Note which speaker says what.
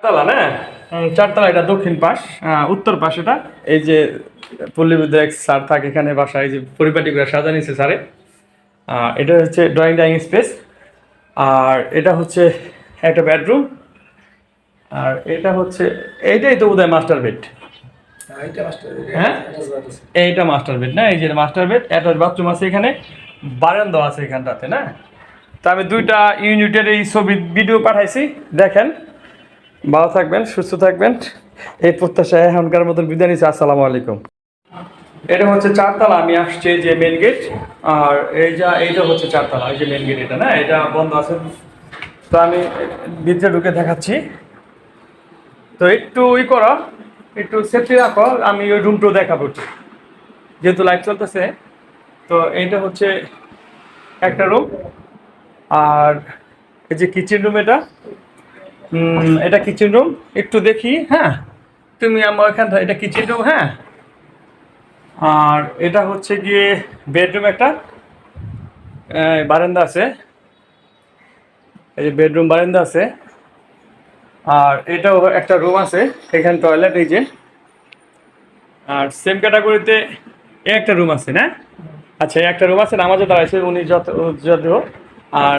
Speaker 1: চারতলা না? চারতলা, এটা দক্ষিণ পাশ। উত্তর পাশ এটা। এই যে পল্লী বিদ্যা এক স্যার থাকে এখানে বাসায়, এই যে পরিপাটি করে সাজা নিচ্ছে স্যারে। এটা হচ্ছে ড্রয়িং ডাইনিং স্পেস। আর এটা হচ্ছে একটা বেডরুম। আর এটা হচ্ছে, এইটাই তো বোধহয় মাস্টার বেড। হ্যাঁ, এইটা মাস্টার বেড না? এই যে মাস্টার বেড, অ্যাটাচ বাথরুম আছে এখানে, বারান্দা আছে এখানটাতে না? তো আমি দুইটা ইউনিটের এই ছবি ভিডিও পাঠাইছি, দেখেন। ভালো থাকবেন, সুস্থ থাকবেন, এই প্রত্যাশায় এখনকার মতন বিদায় নিচ্ছি। আসসালামু আলাইকুম। এটা হচ্ছে চারতলা, আমি আসছি এই যে মেন গেট। আর এইটা হচ্ছে চারতলা, এই যে মেন গেট, এটা না, এটা বন্ধ আছে। তো আমি ভিতরে ঢুকে দেখাচ্ছি। তো একটু করো, একটু সেফটি রাখো, আমি ওই রুমটাও দেখাবো একটু, যেহেতু লাইট চলতেছে। তো এইটা হচ্ছে একটা রুম। আর এই যে কিচেন রুম, এটা কিচেন রুম। একটু দেখি, হ্যাঁ, তুমি আমার এখানটা, এটা কিচেন রুম, হ্যাঁ। আর এটা হচ্ছে গিয়ে বেডরুম একটা, বারান্দা আছে, এই যে বেডরুম বারান্দা আছে। আর এটাও একটা রুম আছে, এখানে টয়লেট, এই যে। আর সেম ক্যাটাগরিতে একটা রুম আছে না? আচ্ছা, একটা রুম আছে, নামাজে দাঁড়াইছে উনি যত। আর